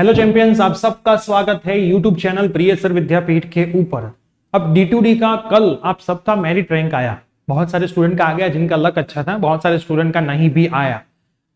Hello champions, आप सबका स्वागत है यूट्यूब चैनल प्रिय सर विद्यापीठ के ऊपर। अब D2D का कल आप सबका मेरिट रैंक आया। बहुत सारे स्टूडेंट का आ गया जिनका लक अच्छा था, बहुत सारे स्टूडेंट का नहीं भी आया।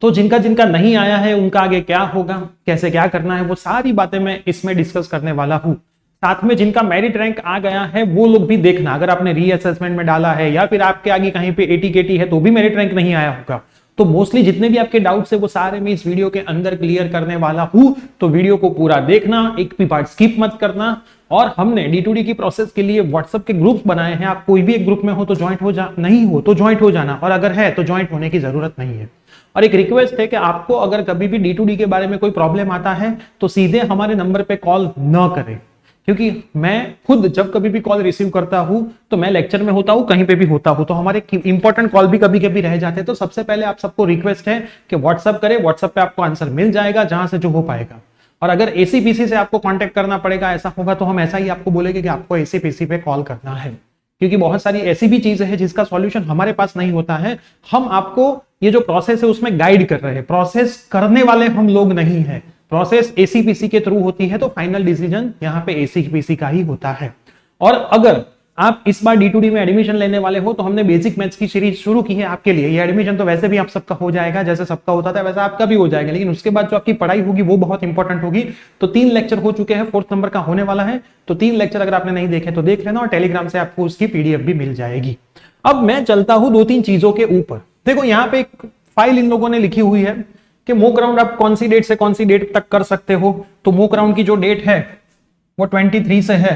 तो जिनका जिनका नहीं आया है उनका आगे क्या होगा, कैसे क्या करना है, वो सारी बातें मैं इसमें डिस्कस करने वाला हूँ। साथ में जिनका मेरिट रैंक आ गया है वो लोग भी देखना, अगर आपने रीअसेसमेंट में डाला है या फिर आपके आगे कहीं पे ATKT है तो भी मेरिट रैंक नहीं आया होगा, तो मोस्टली जितने भी आपके डाउट्स है वो सारे मैं इस वीडियो के अंदर क्लियर करने वाला हूं। तो वीडियो को पूरा देखना, एक भी पार्ट स्किप मत करना। और हमने D2D की प्रोसेस के लिए व्हाट्सएप के ग्रुप्स बनाए हैं। आप कोई भी एक ग्रुप में हो तो ज्वाइंट हो जा, नहीं हो तो ज्वाइंट हो जाना, और अगर है तो ज्वाइंट होने की जरूरत नहीं है। और एक रिक्वेस्ट है कि आपको अगर कभी भी D2D के बारे में कोई प्रॉब्लम आता है तो सीधे हमारे नंबर पे कॉल न करें, क्योंकि मैं खुद जब कभी भी कॉल रिसीव करता हूं तो मैं लेक्चर में होता हूं, कहीं पे भी होता हूं, तो हमारे इंपॉर्टेंट कॉल भी कभी कभी रह जाते हैं। तो सबसे पहले आप सबको रिक्वेस्ट है कि व्हाट्सअप करें, व्हाट्सअप पे आपको आंसर मिल जाएगा जहां से जो हो पाएगा। और अगर ACPC से आपको कांटेक्ट करना पड़ेगा, ऐसा होगा तो हम ऐसा ही आपको बोलेंगे कि आपको ACPC पे कॉल करना है, क्योंकि बहुत सारी ऐसी भी चीजें हैं जिसका सॉल्यूशन हमारे पास नहीं होता है। हम आपको ये जो प्रोसेस है उसमें गाइड कर रहे हैं, प्रोसेस करने वाले हम लोग नहीं है। प्रोसेस ACPC के थ्रू होती है तो फाइनल डिसीजन यहाँ पे ACPC का ही होता है। और अगर आप इस बार D2D में एडमिशन लेने वाले हो तो हमने बेसिक मैथ्स की सीरीज शुरू की है आपके लिए। ये एडमिशन तो वैसे भी आप सबका हो जाएगा, जैसे सबका होता था वैसा आपका भी हो जाएगा, लेकिन उसके बाद जो आपकी पढ़ाई होगी वो बहुत इंपॉर्टेंट होगी। तो 3 लेक्चर हो चुके हैं, 4th नंबर का होने वाला है, तो 3 लेक्चर अगर आपने नहीं देखे तो देख लेना, और टेलीग्राम से आपको उसकी PDF भी मिल जाएगी। अब मैं चलता हूं 2-3 चीजों के ऊपर। देखो यहाँ पे एक फाइल इन लोगों ने लिखी हुई है कि मॉक राउंड आप कौन सी डेट से कौन सी डेट तक कर सकते हो। तो मॉक राउंड की जो डेट है वो 23 से है,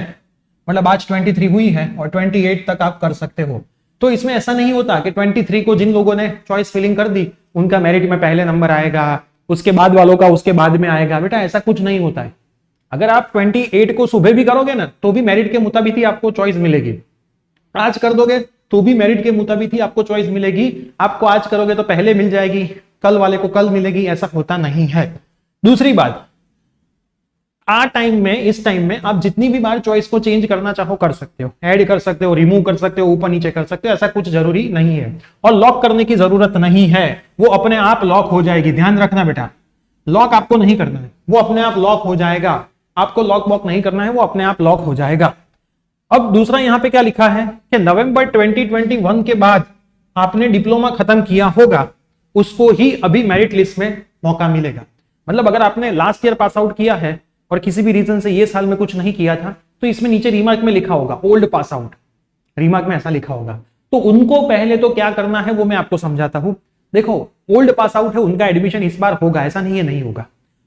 मतलब आज 23 हुई है, और 28 तक आप कर सकते हो। तो इसमें ऐसा नहीं होता कि 23 को जिन लोगों ने चॉइस फिलिंग कर दी उनका मेरिट में पहले नंबर आएगा, उसके बाद वालों का उसके बाद में आएगा। बेटा ऐसा कुछ नहीं होता है। अगर आप 28 को सुबह भी करोगे ना तो भी मेरिट के मुताबिक ही आपको चॉइस मिलेगी। आज कर दोगे तो भी मेरिट के मुताबिक ही आपको चॉइस मिलेगी। आपको आज करोगे तो पहले मिल जाएगी, कल वाले को कल मिलेगी, ऐसा होता नहीं है। दूसरी बात, इस टाइम में आप जितनी भी बार चॉइस को चेंज करना चाहो कर सकते हो, ऐड कर सकते हो, रिमूव कर सकते हो, ऊपर नीचे कर सकते हो, ऐसा कुछ जरूरी नहीं है। और लॉक करने की जरूरत नहीं है, वो अपने आप लॉक हो जाएगी। ध्यान रखना बेटा, लॉक आपको नहीं करना है, वो अपने आप लॉक हो जाएगा। आपको लॉक वॉक नहीं करना है, वो अपने आप लॉक हो जाएगा। अब दूसरा यहां पे क्या लिखा है कि नवंबर 2021 के बाद आपने डिप्लोमा खत्म किया होगा उसको ही अभी मेरिट लिस्ट में मौका मिलेगा। मतलब अगर आपने लास्ट ईयर पास आउट किया है और किसी भी रीजन से ये साल में कुछ नहीं किया था तो इसमें नीचे रिमार्क में लिखा होगा ओल्ड पास आउट, रिमार्क में ऐसा लिखा होगा। तो उनको पहले तो क्या करना है वो मैं आपको समझाता हूं। देखो ओल्ड पास आउट है, उनका एडमिशन इस बार होगा, ऐसा नहीं है नहीं होगा,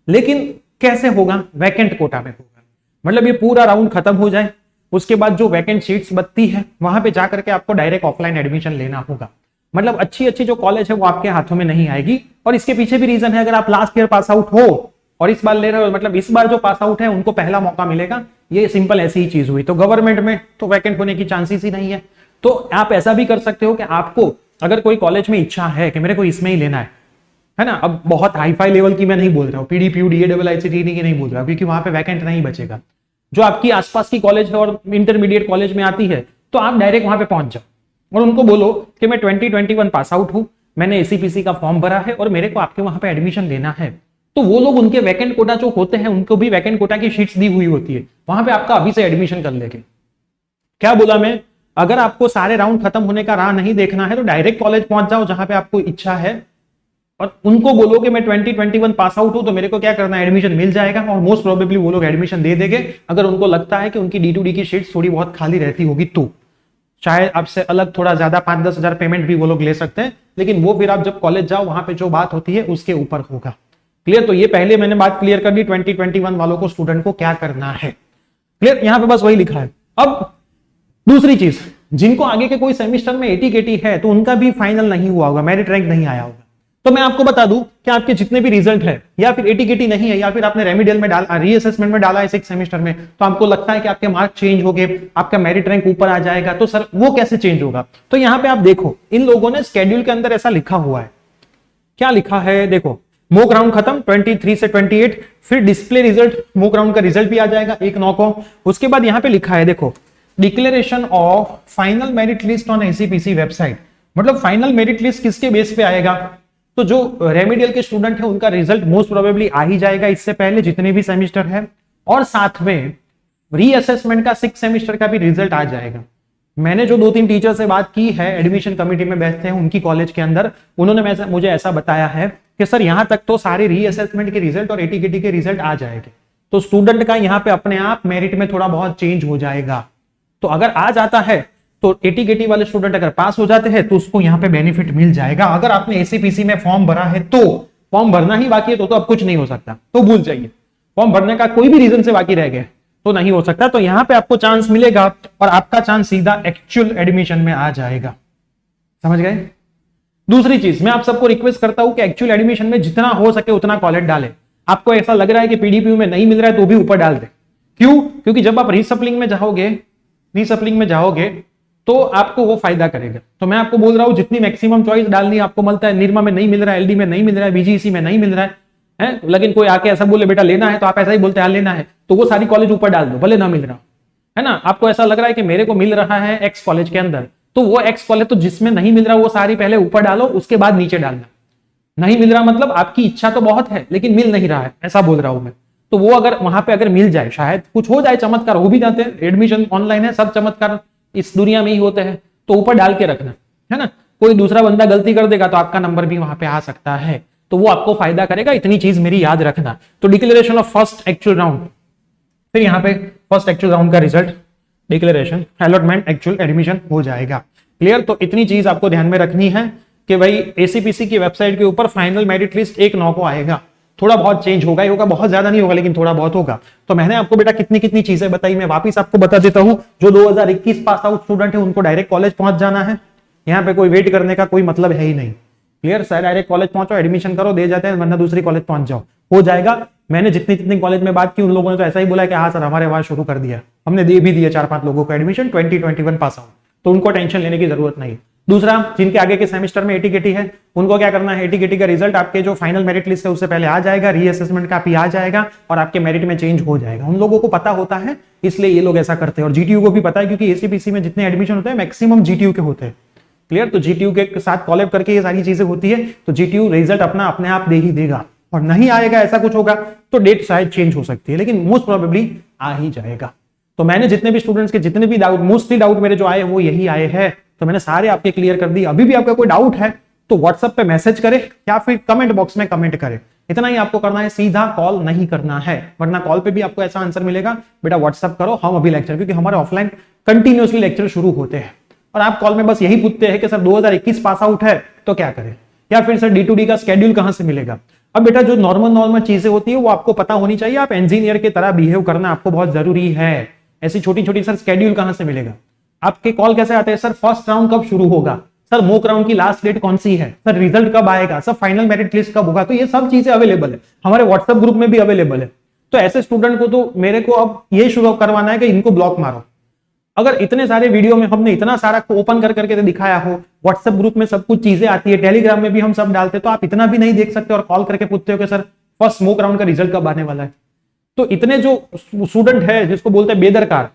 लेकिन कैसे होगा, वैकेंट कोटा में होगा। मतलब ये पूरा राउंड खत्म हो जाए उसके बाद जो वैकेंट सीट्स बचती है वहां पे जाकर के आपको डायरेक्ट ऑफलाइन एडमिशन लेना होगा। मतलब अच्छी अच्छी जो कॉलेज है वो आपके हाथों में नहीं आएगी। और इसके पीछे भी रीजन है, अगर आप लास्ट ईयर पास आउट हो और इस बार ले रहे हो, मतलब इस बार जो पास आउट है उनको पहला मौका मिलेगा। ये सिंपल ऐसी ही चीज हुई। तो गवर्नमेंट में तो वैकेंट होने की चांसेस ही नहीं है। तो आप ऐसा भी कर सकते हो कि आपको अगर कोई कॉलेज में इच्छा है कि मेरे को इसमें ही लेना है ना, अब बहुत हाई फाई लेवल की मैं नहीं बोल रहा हूँ, PDPU DAIICT की नहीं बोल रहा, क्योंकि वहां पे वैकेंट नहीं बचेगा। जो आपकी आसपास की कॉलेज है और इंटरमीडिएट कॉलेज में आती है तो आप डायरेक्ट वहां पे पहुंच जाओ और उनको बोलो कि मैं 2021 पास आउट हूं, मैंने ACPC का फॉर्म भरा है और मेरे को आपके वहां पे एडमिशन लेना है। तो वो लोग उनके वैकेंट कोटा जो होते हैं उनको भी वैकेंट कोटा की शीट्स दी हुई होती है, वहां पे आपका अभी से एडमिशन कर लेंगे। क्या बोला मैं, अगर आपको सारे राउंड खत्म होने का राह नहीं देखना है तो डायरेक्ट कॉलेज पहुंच जाओ जहां पे आपको इच्छा है और उनको बोलो कि मैं 2021 पास आउट हूं तो मेरे को क्या करना है, एडमिशन मिल जाएगा। और मोस्ट प्रोबेबली वो लोग एडमिशन दे देंगे अगर उनको लगता है कि उनकी D2D की शीट्स थोड़ी बहुत खाली रहती होगी तो। चाहे आपसे अलग थोड़ा ज्यादा 5-10 हजार पेमेंट भी वो लोग ले सकते हैं, लेकिन वो फिर आप जब कॉलेज जाओ वहां पे जो बात होती है उसके ऊपर होगा। क्लियर? तो ये पहले मैंने बात क्लियर कर दी 2021 वालों को, स्टूडेंट को क्या करना है। क्लियर? यहां पे बस वही लिखा है। अब दूसरी चीज, जिनको आगे के कोई सेमिस्टर में ATKT है तो उनका भी फाइनल नहीं हुआ होगा, मेरिट रैंक नहीं आया होगा। तो मैं आपको बता दूं कि आपके जितने भी रिजल्ट है या फिर ATKT नहीं है या फिर आपने रेमिडियल में डाला, रीअसेसमेंट में डाला है 6 सेमेस्टर में, तो आपको लगता है कि आपके मार्क चेंज हो गए, आपका मेरिट रैंक ऊपर आ जाएगा, तो सर वो कैसे चेंज होगा। तो यहां पे आप देखो इन लोगों ने स्केड्यूल के अंदर ऐसा लिखा हुआ है। क्या लिखा है देखो, मॉक राउंड खत्म 23 से 28, फिर डिस्प्ले रिजल्ट, मॉक राउंड का रिजल्ट भी आ जाएगा 1/9 को। उसके बाद यहां पे लिखा है देखो, declaration of final merit list on ACPC website. मतलब फाइनल मेरिट लिस्ट किसके बेस पे आएगा, तो जो रेमेडियल के स्टूडेंट है उनका रिजल्ट मोस्ट प्रोबेबली आ ही जाएगा इससे पहले जितने भी सेमिस्टर है, और साथ में रीअसेसमेंट का 6 सेमिस्टर का भी रिजल्ट आ जाएगा। मैंने जो 2-3 टीचर से बात की है, एडमिशन कमेटी में बैठते हैं उनकी कॉलेज के अंदर, उन्होंने मुझे ऐसा बताया है कि सर यहां तक तो सारे रीअसेसमेंट के रिजल्ट और एटीकेटी के रिजल्ट आ जाएंगे, तो स्टूडेंट का यहां पे अपने आप मेरिट में थोड़ा बहुत चेंज हो जाएगा। तो अगर आ जाता है तो एटीकेटी वाले स्टूडेंट अगर पास हो जाते हैं तो उसको यहां पे बेनिफिट मिल जाएगा। अगर आपने एसीपीसी में फॉर्म भरा है तो फॉर्म भरना ही बाकी है तो अब कुछ नहीं हो सकता, तो भूल जाइए। फॉर्म भरने का कोई भी रीजन से बाकी रह गए तो नहीं हो सकता, तो यहां पे आपको चांस मिलेगा और आपका चांस सीधा एक्चुअल एडमिशन में आ जाएगा। समझ गए? दूसरी चीज, मैं आप सबको रिक्वेस्ट करता हूं कि एक्चुअल एडमिशन में जितना हो सके उतना कॉलेज डालें। आपको ऐसा लग रहा है कि पीडीपीयू में नहीं मिल रहा है तो भी ऊपर डाल दे। क्यों? क्योंकि जब आप रीसप्लिंग में जाओगे तो आपको वो फायदा करेगा। तो मैं आपको बोल रहा हूं जितनी मैक्सिमम चॉइस डालनी आपको मिलता है, निरमा में नहीं मिल रहा है, एलडी में नहीं मिल रहा है, बीजीसी में नहीं मिल रहा है, लेकिन कोई आके ऐसा बोले बेटा लेना है तो आप ऐसा ही बोलते हैं लेना है, तो वो सारी कॉलेज ऊपर डाल दो भले ना मिल रहा है ना। आपको ऐसा लग रहा है कि मेरे को मिल रहा है एक्स कॉलेज के अंदर, तो वो एक्स कॉलेज तो जिसमें नहीं मिल रहा वो सारी पहले ऊपर डालो, उसके बाद नीचे डालना। नहीं मिल रहा मतलब आपकी इच्छा तो बहुत है लेकिन मिल नहीं रहा है, ऐसा बोल रहा हूं मैं। तो वो अगर वहां पे अगर मिल जाए, शायद कुछ हो जाए, चमत्कार हो भी जाते हैं, एडमिशन ऑनलाइन है, सब चमत्कार इस दुनिया में ही होते हैं, तो ऊपर डाल के रखना है ना। कोई दूसरा बंदा गलती कर देगा तो आपका नंबर भी वहां पे आ सकता है, तो वो आपको फायदा करेगा। इतनी चीज मेरी याद रखना। तो declaration of first actual round, फिर यहाँ पे फर्स्ट एक्चुअल राउंड का result, declaration, allotment, actual admission हो जाएगा। क्लियर? तो इतनी चीज आपको ध्यान में रखनी है कि भाई एसीपीसी की वेबसाइट के ऊपर फाइनल मेरिट लिस्ट 1/9 को आएगा। थोड़ा बहुत चेंज होगा ही होगा, बहुत ज्यादा नहीं होगा लेकिन थोड़ा बहुत होगा। तो मैंने आपको बेटा कितनी कितनी चीजें बताई, मैं वापिस आपको बता देता हूं। जो 2021 पास आउट स्टूडेंट है उनको डायरेक्ट कॉलेज पहुंच जाना है, यहाँ पे कोई वेट करने का कोई मतलब है ही नहीं। क्लियर? सर डायरेक्ट कॉलेज पहुंचो, एडमिशन करो, दे जाते हैं, वरना दूसरी कॉलेज पहुंच जाओ, हो जाएगा। मैंने जितनी जितनी कॉलेज में बात की उन लोगों ने तो ऐसा ही बोला कि हाँ सर हमारे वहां शुरू कर दिया, हमने दे भी दिया 4-5 लोगों को एडमिशन 2021 पास आउट, तो उनको टेंशन लेने की जरूरत नहीं। दूसरा, जिनके आगे के सेमेस्टर में एटीकेटी है उनको क्या करना है, एटीकेटी का रिजल्ट आपके जो फाइनल मेरिट लिस्ट है उससे पहले आ जाएगा, रीअसेसमेंट का भी आ जाएगा और आपके मेरिट में चेंज हो जाएगा। उन लोगों को पता होता है इसलिए ये लोग ऐसा करते हैं, और जीटीयू को भी पता है क्योंकि एसीपीसी में जितने एडमिशन होते हैं मैक्सिमम जीटीयू के होते हैं। क्लियर? तो जीटीयू के साथ कॉलेब करके ये सारी चीजें होती है, तो जीटीयू रिजल्ट अपना अपने आप दे ही देगा, और नहीं आएगा ऐसा कुछ होगा तो डेट शायद चेंज हो सकती है, लेकिन मोस्ट प्रोबेबली आ ही जाएगा। तो मैंने जितने भी स्टूडेंट्स के जितने भी डाउट, मोस्टली डाउट मेरे जो आए वो यही आए हैं, तो मैंने सारे आपके क्लियर कर दिए। अभी भी आपका कोई डाउट है तो व्हाट्सएप पे मैसेज करे या फिर कमेंट बॉक्स में कमेंट करे, इतना ही आपको करना है, सीधा कॉल नहीं करना है, वरना कॉल पे भी आपको ऐसा आंसर मिलेगा बेटा व्हाट्सएप करो, हम अभी लेक्चर, क्योंकि हमारे ऑफलाइन कंटिन्यूअसली लेक्चर शुरू होते हैं, और आप कॉल में बस यही पूछते हैं कि सर 2021 पास आउट है तो क्या करें, या फिर सर D2D का स्केड्यूल कहां से मिलेगा। अब बेटा जो नॉर्मल चीजें होती है वो आपको पता होनी चाहिए, आप इंजीनियर की तरह बिहेव करना आपको बहुत जरूरी है। ऐसी छोटी छोटी सर स्केड्यूल कहां से मिलेगा, आपके कॉल कैसे आते हैं, सर फर्स्ट राउंड कब शुरू होगा, सर मॉक राउंड की लास्ट डेट कौन सी है, सर रिजल्ट कब आएगा, सर फाइनल मेरिट लिस्ट कब होगा, तो ये सब चीजें अवेलेबल है, हमारे व्हाट्सएप ग्रुप में भी अवेलेबल है। तो ऐसे स्टूडेंट को तो मेरे को अब ये शुरू करवाना है कि इनको ब्लॉक मारो। अगर इतने सारे वीडियो में हमने इतना सारा ओपन कर करके दिखाया हो, व्हाट्सएप ग्रुप में सब कुछ चीजें आती है, टेलीग्राम में भी हम सब डालते, तो आप इतना भी नहीं देख सकते और कॉल करके पूछते हो कि सर फर्स्ट मॉक राउंड का रिजल्ट कब आने वाला है। तो इतने जो स्टूडेंट है जिसको बोलते हैं बेदरकार,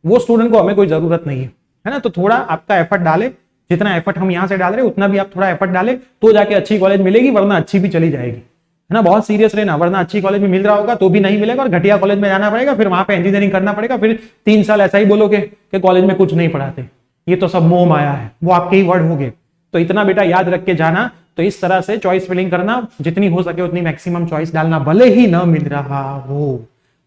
वो स्टूडेंट को हमें कोई जरूरत नहीं है ना। तो थोड़ा आपका एफर्ट डाले, जितना एफर्ट हम यहां से डाल रहे हैं उतना भी आप थोड़ा एफर्ट डाले तो जाके अच्छी कॉलेज मिलेगी, वरना अच्छी भी चली जाएगी, है ना। बहुत सीरियस रहना, वरना अच्छी कॉलेज में मिल रहा होगा तो भी नहीं मिलेगा और घटिया कॉलेज में जाना पड़ेगा, फिर वहां पे इंजीनियरिंग करना पड़ेगा, फिर 3 साल ऐसा ही बोलोगे कि कॉलेज में कुछ नहीं पढ़ाते, ये तो सब मोह माया है, वो आपके ही वर्ड होंगे। तो इतना बेटा याद रख के जाना। तो इस तरह से चॉइस फिलिंग करना, जितनी हो सके उतनी मैक्सिमम चॉइस डालना, भले ही ना मिल रहा हो।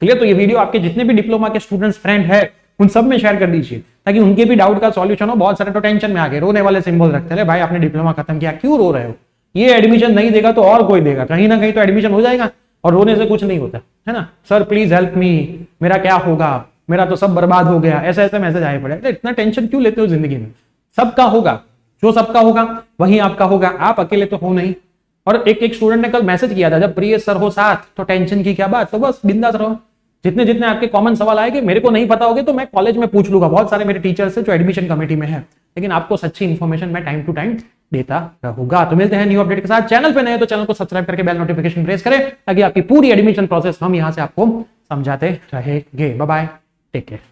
क्लियर? तो ये वीडियो आपके जितने भी डिप्लोमा के स्टूडेंट्स फ्रेंड है उन सब में शेयर कर दीजिए, ताकि उनके भी डाउट का सॉल्यूशन हो। बहुत सारे तो टेंशन में आ गए, रोने वाले सिंबल रखते हैं, भाई आपने डिप्लोमा खत्म किया क्यों रो रहे हो, ये एडमिशन नहीं देगा तो और कोई देगा, कहीं ना कहीं तो एडमिशन हो जाएगा, और रोने से कुछ नहीं होता है ना। सर प्लीज हेल्प मी, मेरा क्या होगा, मेरा तो सब बर्बाद हो गया, ऐसे ऐसे मैसेज आए पड़े। इतना टेंशन क्यों लेते हो जिंदगी में, सबका होगा, जो सबका होगा वही आपका होगा, आप अकेले तो हो नहीं। और एक स्टूडेंट ने कल मैसेज किया था, जब प्रिय सर हो साथ तो टेंशन की क्या बात, तो बस बिंदास रहो। जितने जितने आपके कॉमन सवाल आएंगे, मेरे को नहीं पता होगे तो मैं कॉलेज में पूछ लूंगा, बहुत सारे मेरे टीचर्स हैं जो एडमिशन कमेटी में है, लेकिन आपको सच्ची इन्फॉर्मेशन मैं टाइम टू टाइम देता रहूंगा। तो मिलते हैं न्यू अपडेट के साथ। चैनल पे नए तो चैनल को सब्सक्राइब करके बेल नोटिफिकेशन प्रेस करें, ताकि आपकी पूरी एडमिशन प्रोसेस हम यहां से आपको समझाते रहेंगे। Bye bye, take care.